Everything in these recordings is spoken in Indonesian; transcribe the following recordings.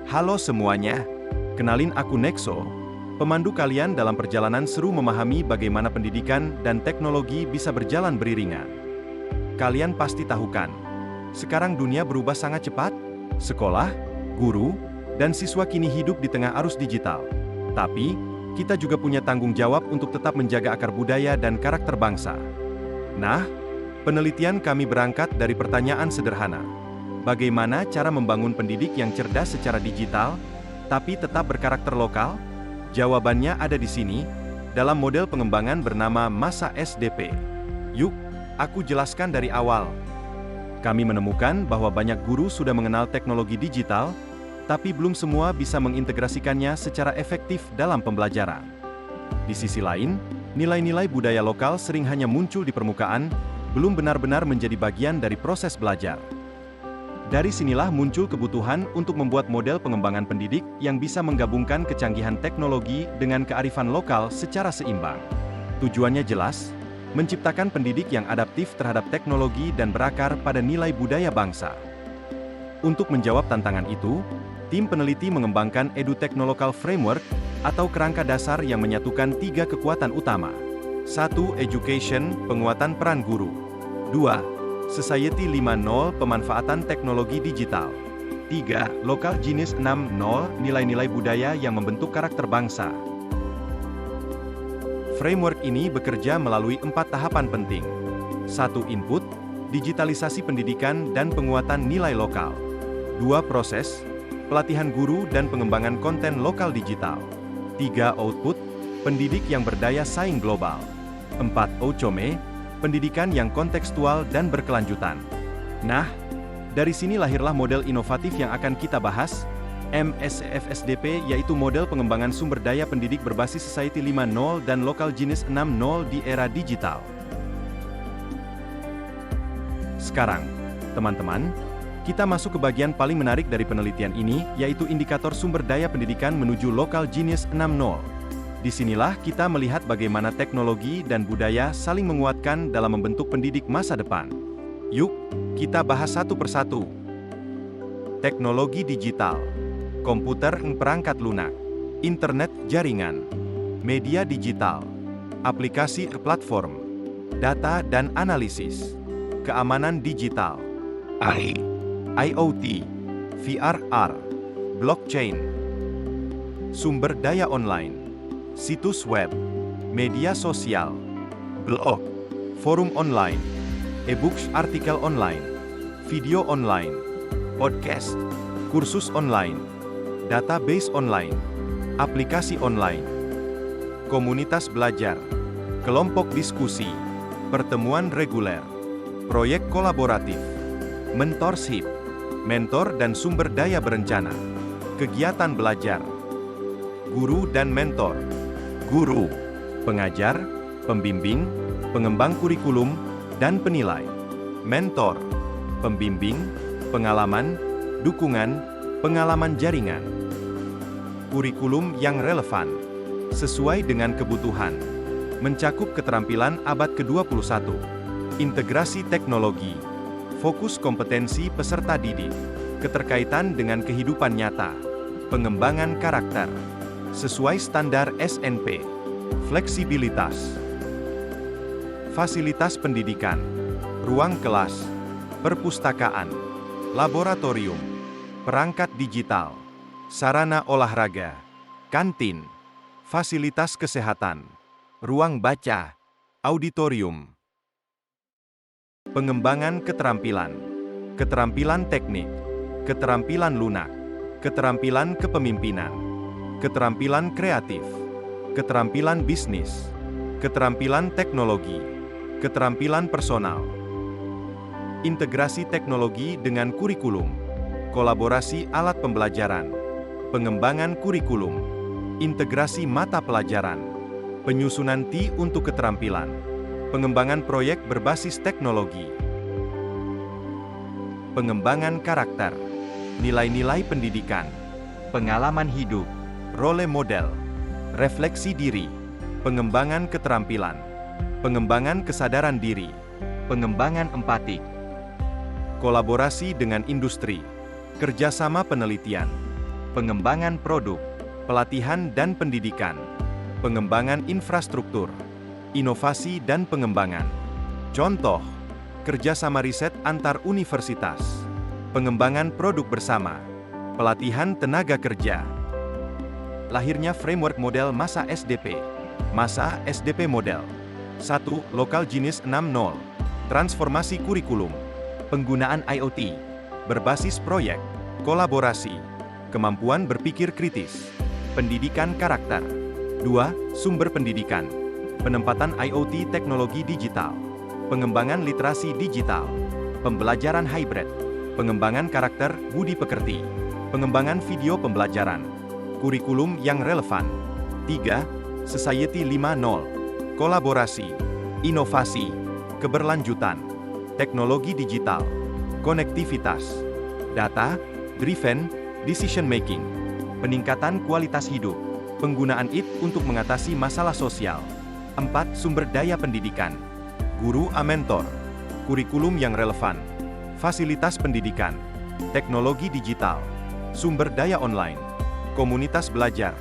Halo semuanya, kenalin aku Nexo, pemandu kalian dalam perjalanan seru memahami bagaimana pendidikan dan teknologi bisa berjalan beriringan. Kalian pasti tahu kan, sekarang dunia berubah sangat cepat. Sekolah, guru, dan siswa kini hidup di tengah arus digital. Tapi, kita juga punya tanggung jawab untuk tetap menjaga akar budaya dan karakter bangsa. Nah, penelitian kami berangkat dari pertanyaan sederhana. Bagaimana cara membangun pendidik yang cerdas secara digital, tapi tetap berkarakter lokal? Jawabannya ada di sini, dalam model pengembangan bernama Masa SDP. Yuk, aku jelaskan dari awal. Kami menemukan bahwa banyak guru sudah mengenal teknologi digital, tapi belum semua bisa mengintegrasikannya secara efektif dalam pembelajaran. Di sisi lain, nilai-nilai budaya lokal sering hanya muncul di permukaan, belum benar-benar menjadi bagian dari proses belajar. Dari sinilah muncul kebutuhan untuk membuat model pengembangan pendidik yang bisa menggabungkan kecanggihan teknologi dengan kearifan lokal secara seimbang. Tujuannya jelas, menciptakan pendidik yang adaptif terhadap teknologi dan berakar pada nilai budaya bangsa. Untuk menjawab tantangan itu, tim peneliti mengembangkan EduTechnolocal Framework atau kerangka dasar yang menyatukan 3 kekuatan utama. 1. Education, penguatan peran guru. 2. Society 5.0, pemanfaatan teknologi digital. 3. Local Genius 6.0, nilai-nilai budaya yang membentuk karakter bangsa. Framework ini bekerja melalui 4 tahapan penting. 1. Input, digitalisasi pendidikan dan penguatan nilai lokal. 2. Proses, pelatihan guru dan pengembangan konten lokal digital. 3. Output, pendidik yang berdaya saing global. 4. Outcome, pendidikan yang kontekstual dan berkelanjutan. Nah, dari sini lahirlah model inovatif yang akan kita bahas, MSCF-SDP, yaitu model pengembangan sumber daya pendidik berbasis Society 5.0 dan Local Genius 6.0 di era digital. Sekarang, teman-teman, kita masuk ke bagian paling menarik dari penelitian ini, yaitu indikator sumber daya pendidikan menuju Local Genius 6.0. Disinilah kita melihat bagaimana teknologi dan budaya saling menguatkan dalam membentuk pendidik masa depan. Yuk, kita bahas satu persatu. Teknologi digital, komputer perangkat lunak, internet jaringan, media digital, aplikasi platform, data dan analisis, keamanan digital, AI, IoT, VRR, blockchain, sumber daya online, situs web, media sosial, blog, forum online, e-books, artikel online, video online, podcast, kursus online, database online, aplikasi online, komunitas belajar, kelompok diskusi, pertemuan reguler, proyek kolaboratif, mentorship, mentor dan sumber daya berencana, kegiatan belajar, guru dan mentor. Guru, pengajar, pembimbing, pengembang kurikulum, dan penilai. Mentor, pembimbing, pengalaman, dukungan, pengalaman jaringan. Kurikulum yang relevan, sesuai dengan kebutuhan, mencakup keterampilan abad ke-21. Integrasi teknologi, fokus kompetensi peserta didik, keterkaitan dengan kehidupan nyata, pengembangan karakter, sesuai standar SNP, fleksibilitas, fasilitas pendidikan, ruang kelas, perpustakaan, laboratorium, perangkat digital, sarana olahraga, kantin, fasilitas kesehatan, ruang baca, auditorium. Pengembangan keterampilan, keterampilan teknik, keterampilan lunak, keterampilan kepemimpinan, keterampilan kreatif, keterampilan bisnis, keterampilan teknologi, keterampilan personal, integrasi teknologi dengan kurikulum, kolaborasi alat pembelajaran, pengembangan kurikulum, integrasi mata pelajaran, penyusunan TI untuk keterampilan, pengembangan proyek berbasis teknologi, pengembangan karakter, nilai-nilai pendidikan, pengalaman hidup, role model, refleksi diri, pengembangan keterampilan, pengembangan kesadaran diri, pengembangan empatik, kolaborasi dengan industri, kerjasama penelitian, pengembangan produk, pelatihan dan pendidikan, pengembangan infrastruktur, inovasi dan pengembangan. Contoh, kerjasama riset antar universitas, pengembangan produk bersama, pelatihan tenaga kerja. Lahirnya framework model masa SDP. Masa SDP model 1. Local Genius 6.0. Transformasi kurikulum, penggunaan IoT, berbasis proyek, kolaborasi, kemampuan berpikir kritis, pendidikan karakter. 2. Sumber pendidikan, penempatan IoT teknologi digital, pengembangan literasi digital, pembelajaran hybrid, pengembangan karakter budi pekerti, pengembangan video pembelajaran, kurikulum yang relevan. 3. Society 5.0, kolaborasi, inovasi, keberlanjutan, teknologi digital, konektivitas, data-driven decision making, peningkatan kualitas hidup, penggunaan IT untuk mengatasi masalah sosial. 4. Sumber daya pendidikan, guru a mentor, kurikulum yang relevan, fasilitas pendidikan, teknologi digital, sumber daya online, komunitas belajar,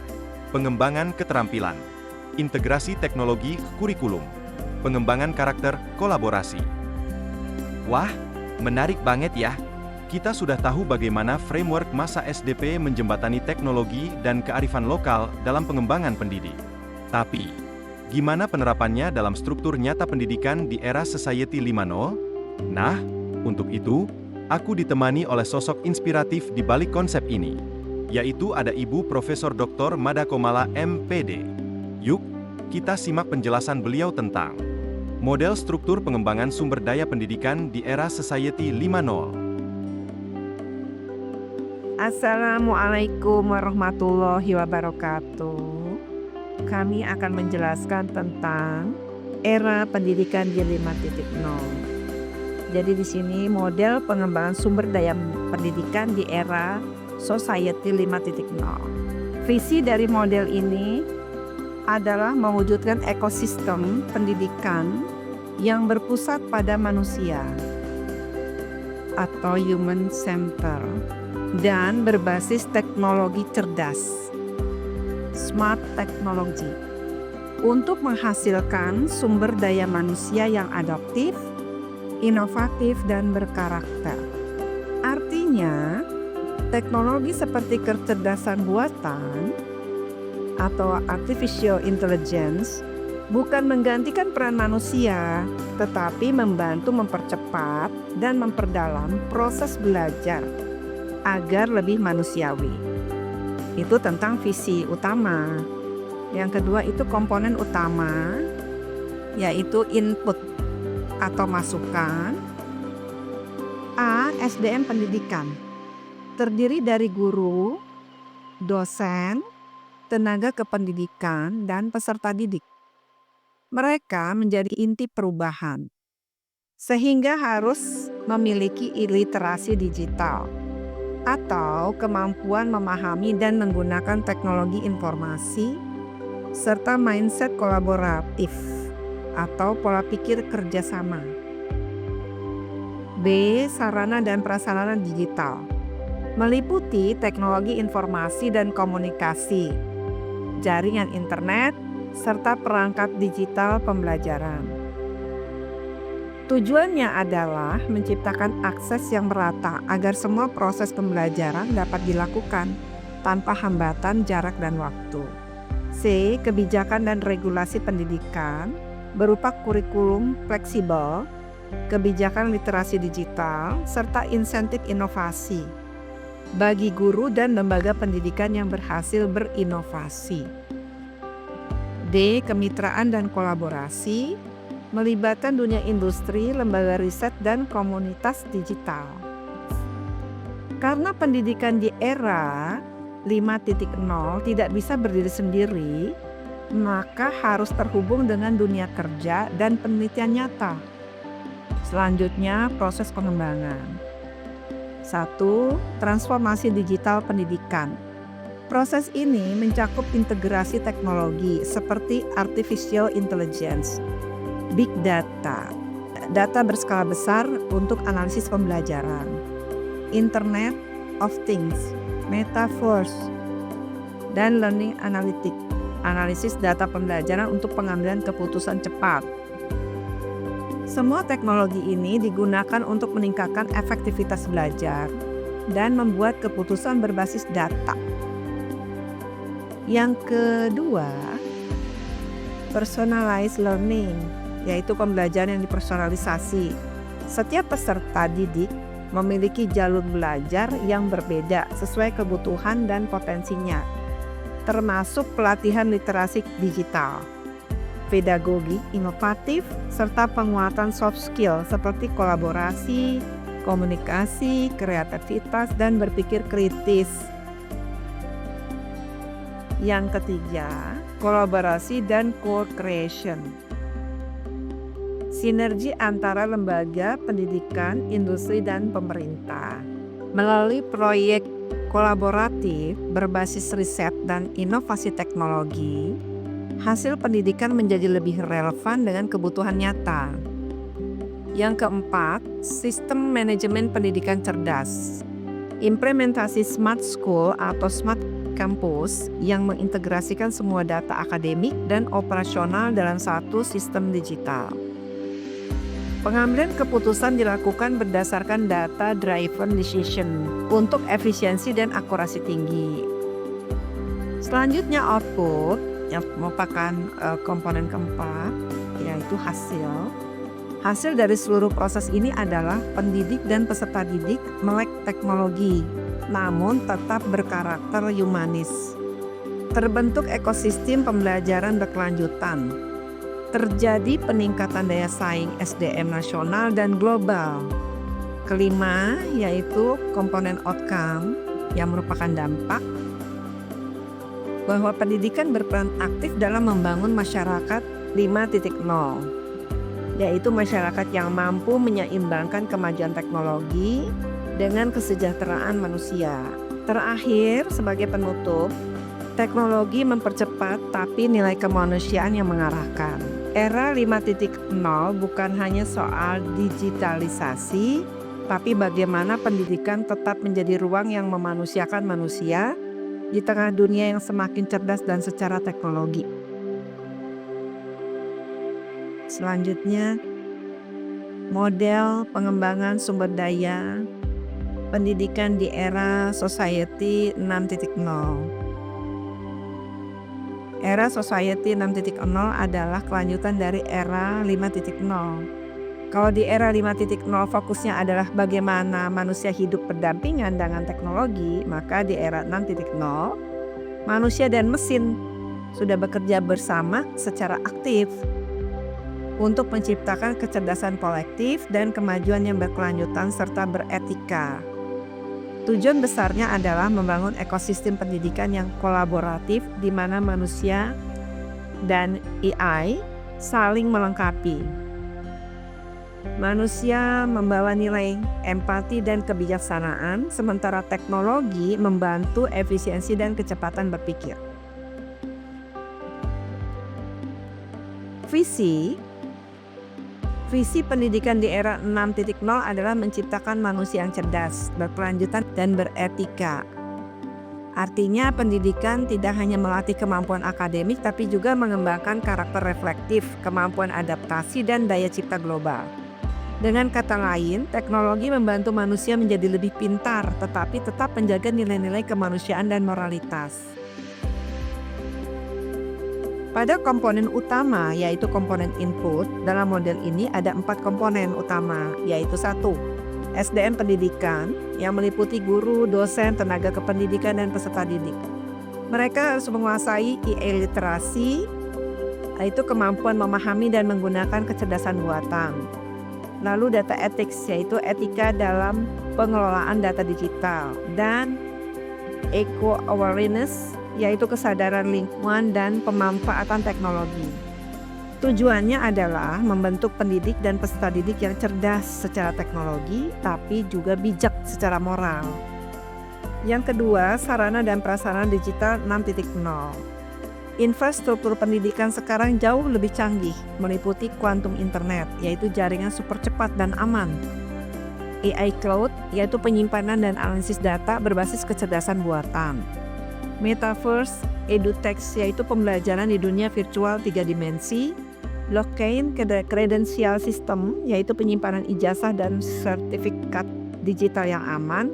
pengembangan keterampilan, integrasi teknologi kurikulum, pengembangan karakter kolaborasi. Wah, menarik banget ya. Kita sudah tahu bagaimana framework masa SDP menjembatani teknologi dan kearifan lokal dalam pengembangan pendidik. Tapi, gimana penerapannya dalam struktur nyata pendidikan di era Society 5.0? Nah, untuk itu, aku ditemani oleh sosok inspiratif di balik konsep ini, yaitu ada Ibu Profesor Dr. Mada Komala MPD. Yuk, kita simak penjelasan beliau tentang model struktur pengembangan sumber daya pendidikan di era Society 5.0. Assalamualaikum warahmatullahi wabarakatuh. Kami akan menjelaskan tentang era pendidikan di 5.0. Jadi di sini model pengembangan sumber daya pendidikan di era Society 5.0. Visi dari model ini adalah mewujudkan ekosistem pendidikan yang berpusat pada manusia atau human center dan berbasis teknologi cerdas, smart technology, untuk menghasilkan sumber daya manusia yang adaptif, inovatif, dan berkarakter. Artinya, teknologi seperti kecerdasan buatan atau artificial intelligence bukan menggantikan peran manusia, tetapi membantu mempercepat dan memperdalam proses belajar agar lebih manusiawi. Itu tentang visi utama. Yang kedua itu komponen utama, yaitu input atau masukan. A. SDM pendidikan terdiri dari guru, dosen, tenaga kependidikan, dan peserta didik. Mereka menjadi inti perubahan, sehingga harus memiliki literasi digital atau kemampuan memahami dan menggunakan teknologi informasi, serta mindset kolaboratif atau pola pikir kerjasama. B. Sarana dan prasarana digital meliputi teknologi informasi dan komunikasi, jaringan internet, serta perangkat digital pembelajaran. Tujuannya adalah menciptakan akses yang merata agar semua proses pembelajaran dapat dilakukan tanpa hambatan jarak dan waktu. C. Kebijakan dan regulasi pendidikan berupa kurikulum fleksibel, kebijakan literasi digital, serta insentif inovasi bagi guru dan lembaga pendidikan yang berhasil berinovasi. D. Kemitraan dan kolaborasi melibatkan dunia industri, lembaga riset, dan komunitas digital. Karena pendidikan di era 5.0 tidak bisa berdiri sendiri, maka harus terhubung dengan dunia kerja dan penelitian nyata. Selanjutnya, proses pengembangan. 1. Transformasi digital pendidikan. Proses ini mencakup integrasi teknologi seperti artificial intelligence, big data, data berskala besar untuk analisis pembelajaran, Internet of Things, metaverse, dan learning analytics, analisis data pembelajaran untuk pengambilan keputusan cepat. Semua teknologi ini digunakan untuk meningkatkan efektivitas belajar dan membuat keputusan berbasis data. Yang kedua, personalized learning, yaitu pembelajaran yang dipersonalisasi. Setiap peserta didik memiliki jalur belajar yang berbeda sesuai kebutuhan dan potensinya, termasuk pelatihan literasi digital, pedagogi inovatif, serta penguatan soft skill seperti kolaborasi, komunikasi, kreativitas, dan berpikir kritis. Yang ketiga, kolaborasi dan co-creation. Sinergi antara lembaga pendidikan, industri, dan pemerintah. Melalui proyek kolaboratif berbasis riset dan inovasi teknologi, hasil pendidikan menjadi lebih relevan dengan kebutuhan nyata. Yang keempat, sistem manajemen pendidikan cerdas. Implementasi smart school atau smart campus yang mengintegrasikan semua data akademik dan operasional dalam satu sistem digital. Pengambilan keputusan dilakukan berdasarkan data-driven decision untuk efisiensi dan akurasi tinggi. Selanjutnya output yang merupakan komponen keempat, yaitu hasil. Hasil dari seluruh proses ini adalah pendidik dan peserta didik melek teknologi, namun tetap berkarakter humanis. Terbentuk ekosistem pembelajaran berkelanjutan. Terjadi peningkatan daya saing SDM nasional dan global. Kelima, yaitu komponen outcome yang merupakan dampak bahwa pendidikan berperan aktif dalam membangun masyarakat 5.0, yaitu masyarakat yang mampu menyeimbangkan kemajuan teknologi dengan kesejahteraan manusia. Terakhir, sebagai penutup, teknologi mempercepat tapi nilai kemanusiaan yang mengarahkan. Era 5.0 bukan hanya soal digitalisasi, tapi bagaimana pendidikan tetap menjadi ruang yang memanusiakan manusia di tengah dunia yang semakin cerdas dan secara teknologi. Selanjutnya, model pengembangan sumber daya pendidikan di era Society 6.0. Era Society 6.0 adalah kelanjutan dari era 5.0. Kalau di era 5.0 fokusnya adalah bagaimana manusia hidup berdampingan dengan teknologi, maka di era 6.0 manusia dan mesin sudah bekerja bersama secara aktif untuk menciptakan kecerdasan kolektif dan kemajuan yang berkelanjutan serta beretika. Tujuan besarnya adalah membangun ekosistem pendidikan yang kolaboratif di mana manusia dan AI saling melengkapi. Manusia membawa nilai empati dan kebijaksanaan, sementara teknologi membantu efisiensi dan kecepatan berpikir. Visi pendidikan di era 6.0 adalah menciptakan manusia yang cerdas, berkelanjutan, dan beretika. Artinya pendidikan tidak hanya melatih kemampuan akademik, tapi juga mengembangkan karakter reflektif, kemampuan adaptasi, dan daya cipta global. Dengan kata lain, teknologi membantu manusia menjadi lebih pintar, tetapi tetap menjaga nilai-nilai kemanusiaan dan moralitas. Pada komponen utama, yaitu komponen input, dalam model ini ada 4 komponen utama, yaitu 1. SDM pendidikan yang meliputi guru, dosen, tenaga kependidikan, dan peserta didik. Mereka harus menguasai e-literasi, yaitu kemampuan memahami dan menggunakan kecerdasan buatan. Lalu data ethics, yaitu etika dalam pengelolaan data digital. Dan eco-awareness, yaitu kesadaran lingkungan dan pemanfaatan teknologi. Tujuannya adalah membentuk pendidik dan peserta didik yang cerdas secara teknologi, tapi juga bijak secara moral. Yang kedua, sarana dan prasarana digital 6.0. Infrastruktur pendidikan sekarang jauh lebih canggih, meliputi kuantum internet, yaitu jaringan super cepat dan aman. AI Cloud, yaitu penyimpanan dan analisis data berbasis kecerdasan buatan. Metaverse, EdTech, yaitu pembelajaran di dunia virtual 3 dimensi. Blockchain Credential System, yaitu penyimpanan ijazah dan sertifikat digital yang aman.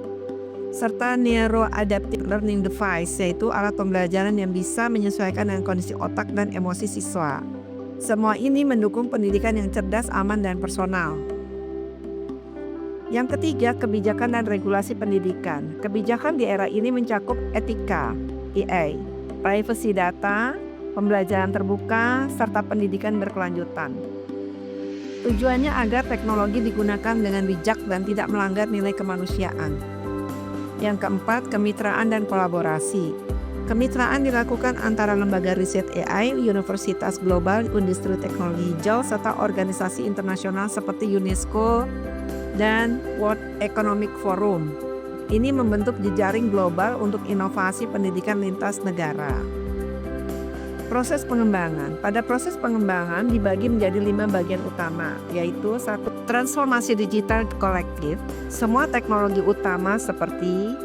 Serta Neuro Adaptive Learning Device, yaitu alat pembelajaran yang bisa menyesuaikan dengan kondisi otak dan emosi siswa. Semua ini mendukung pendidikan yang cerdas, aman, dan personal. Yang ketiga, kebijakan dan regulasi pendidikan. Kebijakan di era ini mencakup etika, EA, privacy data, pembelajaran terbuka, serta pendidikan berkelanjutan. Tujuannya agar teknologi digunakan dengan bijak dan tidak melanggar nilai kemanusiaan. Yang keempat, kemitraan dan kolaborasi. Kemitraan dilakukan antara lembaga riset AI, universitas global, industri teknologi hijau, serta organisasi internasional seperti UNESCO dan World Economic Forum. Ini membentuk jejaring global untuk inovasi pendidikan lintas negara. Proses pengembangan. Pada proses pengembangan dibagi menjadi 5 bagian utama, yaitu 1. Transformasi digital kolektif. Semua teknologi utama seperti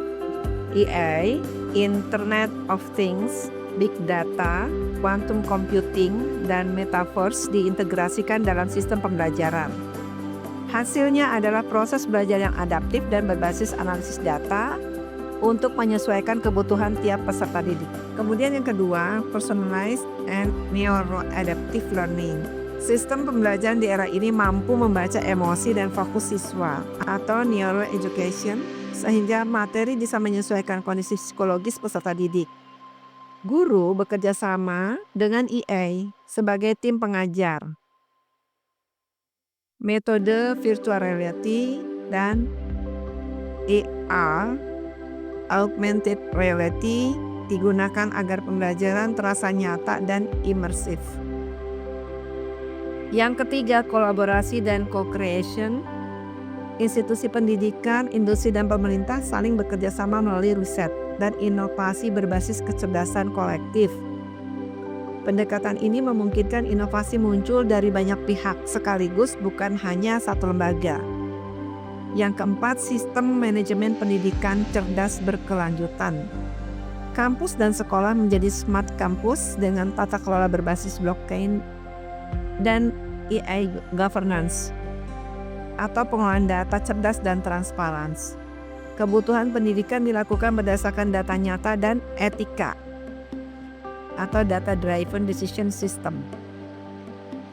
AI, Internet of Things, Big Data, Quantum Computing, dan Metaverse diintegrasikan dalam sistem pembelajaran. Hasilnya adalah proses belajar yang adaptif dan berbasis analisis data untuk menyesuaikan kebutuhan tiap peserta didik. Kemudian yang kedua, personalized and neuroadaptive learning. Sistem pembelajaran di era ini mampu membaca emosi dan fokus siswa atau neuroeducation, sehingga materi bisa menyesuaikan kondisi psikologis peserta didik. Guru bekerja sama dengan EA sebagai tim pengajar. Metode virtual reality dan AR, augmented reality, digunakan agar pembelajaran terasa nyata dan imersif. Yang ketiga, kolaborasi dan co-creation. Institusi pendidikan, industri, dan pemerintah saling bekerja sama melalui riset dan inovasi berbasis kecerdasan kolektif. Pendekatan ini memungkinkan inovasi muncul dari banyak pihak sekaligus, bukan hanya satu lembaga. Yang keempat, sistem manajemen pendidikan cerdas berkelanjutan. Kampus dan sekolah menjadi smart campus dengan tata kelola berbasis blockchain dan AI governance atau pengelolaan data cerdas dan transparansi. Kebutuhan pendidikan dilakukan berdasarkan data nyata dan etika atau data-driven decision system.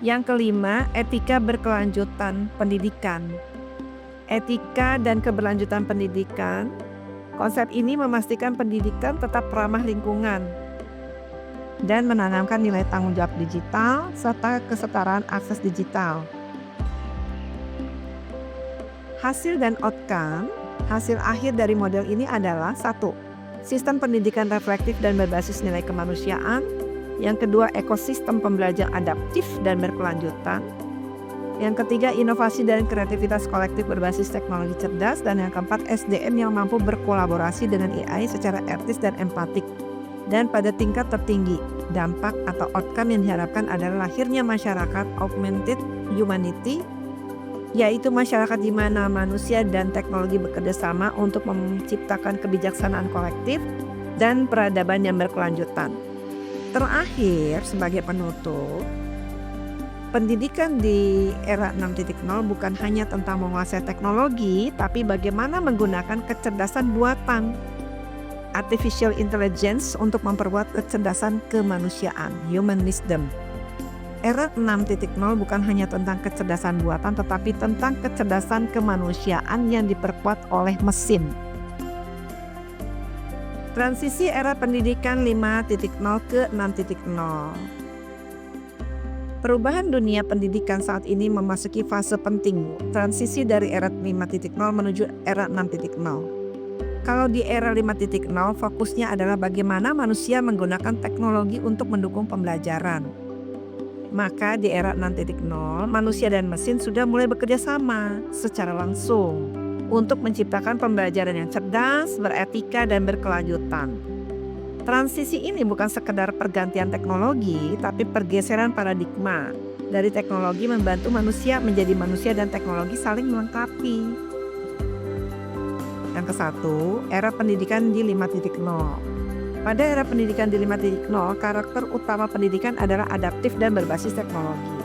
Yang kelima, etika berkelanjutan pendidikan. Etika dan keberlanjutan pendidikan. Konsep ini memastikan pendidikan tetap ramah lingkungan dan menanamkan nilai tanggung jawab digital serta kesetaraan akses digital. Hasil dan outcome. Hasil akhir dari model ini adalah 1. Sistem pendidikan reflektif dan berbasis nilai kemanusiaan. Yang kedua, ekosistem pembelajaran adaptif dan berkelanjutan. Yang ketiga, inovasi dan kreativitas kolektif berbasis teknologi cerdas. Dan yang keempat, SDM yang mampu berkolaborasi dengan AI secara etis dan empatik. Dan pada tingkat tertinggi, dampak atau outcome yang diharapkan adalah lahirnya masyarakat augmented humanity, yaitu masyarakat di mana manusia dan teknologi bekerja sama untuk menciptakan kebijaksanaan kolektif dan peradaban yang berkelanjutan. Terakhir, sebagai penutup, pendidikan di era 6.0 bukan hanya tentang menguasai teknologi, tapi bagaimana menggunakan kecerdasan buatan, artificial intelligence, untuk memperkuat kecerdasan kemanusiaan, human wisdom. Era 6.0 bukan hanya tentang kecerdasan buatan, tetapi tentang kecerdasan kemanusiaan yang diperkuat oleh mesin. Transisi era pendidikan 5.0 ke 6.0. Perubahan dunia pendidikan saat ini memasuki fase penting, transisi dari era 5.0 menuju era 6.0. Kalau di era 5.0, fokusnya adalah bagaimana manusia menggunakan teknologi untuk mendukung pembelajaran. Maka di era 6.0, manusia dan mesin sudah mulai bekerja sama secara langsung untuk menciptakan pembelajaran yang cerdas, beretika, dan berkelanjutan. Transisi ini bukan sekedar pergantian teknologi, tapi pergeseran paradigma dari teknologi membantu manusia menjadi manusia dan teknologi saling melengkapi. Yang ke-1, era pendidikan di 5.0. Pada era pendidikan di 5.0, karakter utama pendidikan adalah adaptif dan berbasis teknologi.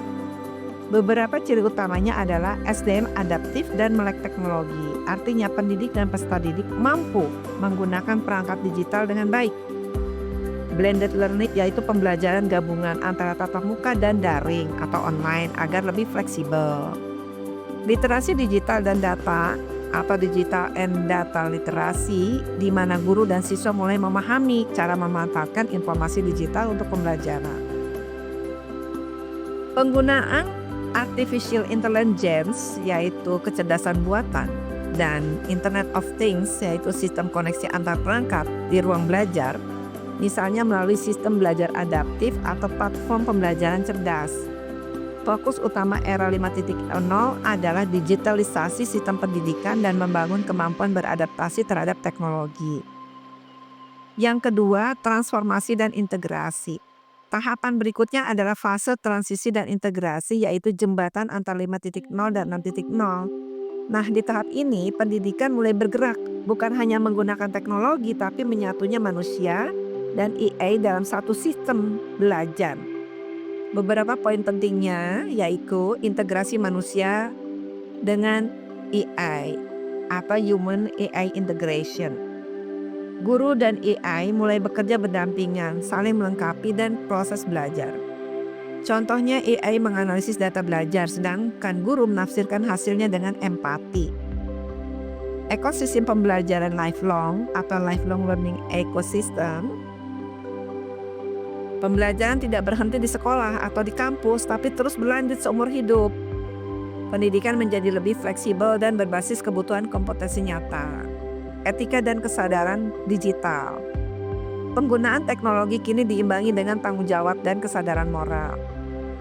Beberapa ciri utamanya adalah SDM adaptif dan melek teknologi. Artinya pendidik dan peserta didik mampu menggunakan perangkat digital dengan baik. Blended learning yaitu pembelajaran gabungan antara tatap muka dan daring atau online agar lebih fleksibel. Literasi digital dan data atau digital and data literasi, di mana guru dan siswa mulai memahami cara memanfaatkan informasi digital untuk pembelajaran. Penggunaan artificial intelligence yaitu kecerdasan buatan dan Internet of Things yaitu sistem koneksi antar perangkat di ruang belajar, misalnya melalui sistem belajar adaptif atau platform pembelajaran cerdas. Fokus utama era 5.0 adalah digitalisasi sistem pendidikan dan membangun kemampuan beradaptasi terhadap teknologi. Yang kedua, transformasi dan integrasi. Tahapan berikutnya adalah fase transisi dan integrasi, yaitu jembatan antara 5.0 dan 6.0. Nah, di tahap ini pendidikan mulai bergerak, bukan hanya menggunakan teknologi, tapi menyatunya manusia dan AI dalam satu sistem belajar. Beberapa poin pentingnya yaitu integrasi manusia dengan AI atau Human AI Integration. Guru dan AI mulai bekerja berdampingan, saling melengkapi dan proses belajar. Contohnya AI menganalisis data belajar, sedangkan guru menafsirkan hasilnya dengan empati. Ekosistem pembelajaran lifelong atau lifelong learning ecosystem. Pembelajaran tidak berhenti di sekolah atau di kampus, tapi terus berlanjut seumur hidup. Pendidikan menjadi lebih fleksibel dan berbasis kebutuhan kompetensi nyata. Etika dan kesadaran digital. Penggunaan teknologi kini diimbangi dengan tanggung jawab dan kesadaran moral,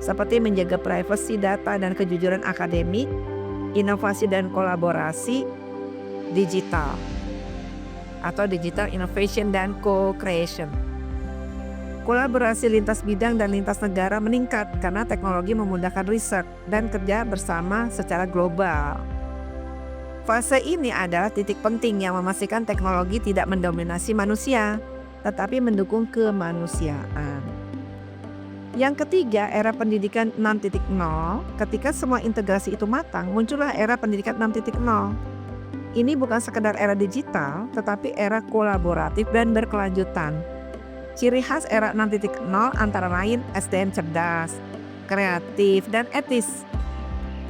seperti menjaga privasi data dan kejujuran akademik, inovasi dan kolaborasi digital, atau digital innovation dan co-creation. Kolaborasi lintas bidang dan lintas negara meningkat karena teknologi memudahkan riset dan kerja bersama secara global. Fase ini adalah titik penting yang memastikan teknologi tidak mendominasi manusia, tetapi mendukung kemanusiaan. Yang ketiga, era pendidikan 6.0. Ketika semua integrasi itu matang, muncullah era pendidikan 6.0. Ini bukan sekedar era digital, tetapi era kolaboratif dan berkelanjutan. Ciri khas era 6.0 antara lain SDM cerdas, kreatif, dan etis.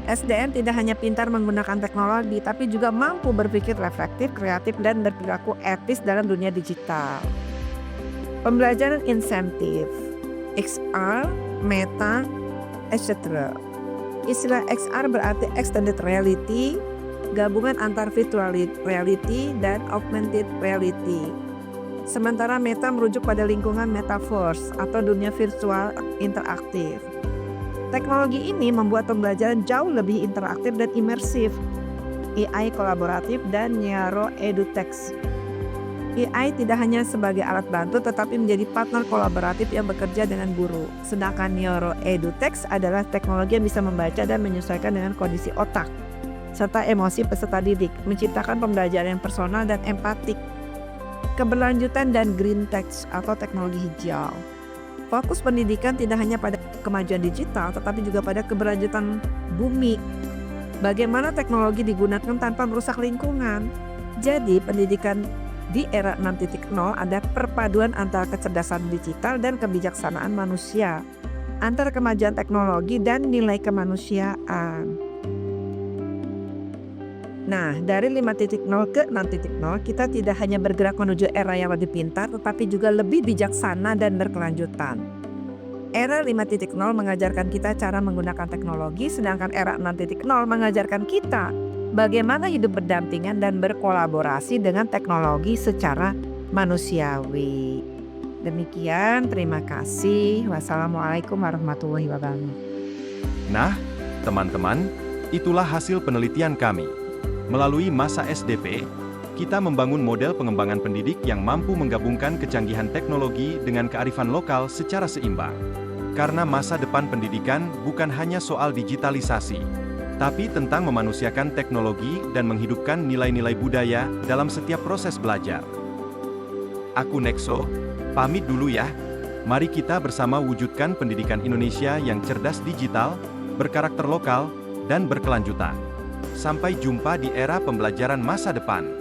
SDM tidak hanya pintar menggunakan teknologi, tapi juga mampu berpikir reflektif, kreatif, dan berperilaku etis dalam dunia digital. Pembelajaran insentif, XR, Meta, etc. Istilah XR berarti Extended Reality, gabungan antar virtual reality dan augmented reality. Sementara Meta merujuk pada lingkungan metaverse atau dunia virtual interaktif. Teknologi ini membuat pembelajaran jauh lebih interaktif dan imersif. AI kolaboratif dan Neuro EduText. AI tidak hanya sebagai alat bantu tetapi menjadi partner kolaboratif yang bekerja dengan guru. Sedangkan Neuro EduText adalah teknologi yang bisa membaca dan menyesuaikan dengan kondisi otak serta emosi peserta didik, menciptakan pembelajaran yang personal dan empatik. Keberlanjutan dan green text atau teknologi hijau. Fokus pendidikan tidak hanya pada kemajuan digital, tetapi juga pada keberlanjutan bumi. Bagaimana teknologi digunakan tanpa merusak lingkungan. Jadi, pendidikan di era 6.0 ada perpaduan antara kecerdasan digital dan kebijaksanaan manusia, antara kemajuan teknologi dan nilai kemanusiaan. Nah, dari 5.0 ke 6.0 kita tidak hanya bergerak menuju era yang lebih pintar, tetapi juga lebih bijaksana dan berkelanjutan. Era 5.0 mengajarkan kita cara menggunakan teknologi, sedangkan era 6.0 mengajarkan kita bagaimana hidup berdampingan dan berkolaborasi dengan teknologi secara manusiawi. Demikian, terima kasih. Wassalamualaikum warahmatullahi wabarakatuh. Nah, teman-teman, itulah hasil penelitian kami. Melalui masa SDP, kita membangun model pengembangan pendidik yang mampu menggabungkan kecanggihan teknologi dengan kearifan lokal secara seimbang. Karena masa depan pendidikan bukan hanya soal digitalisasi, tapi tentang memanusiakan teknologi dan menghidupkan nilai-nilai budaya dalam setiap proses belajar. Aku Nexo, pamit dulu ya. Mari kita bersama wujudkan pendidikan Indonesia yang cerdas digital, berkarakter lokal, dan berkelanjutan. Sampai jumpa di era pembelajaran masa depan.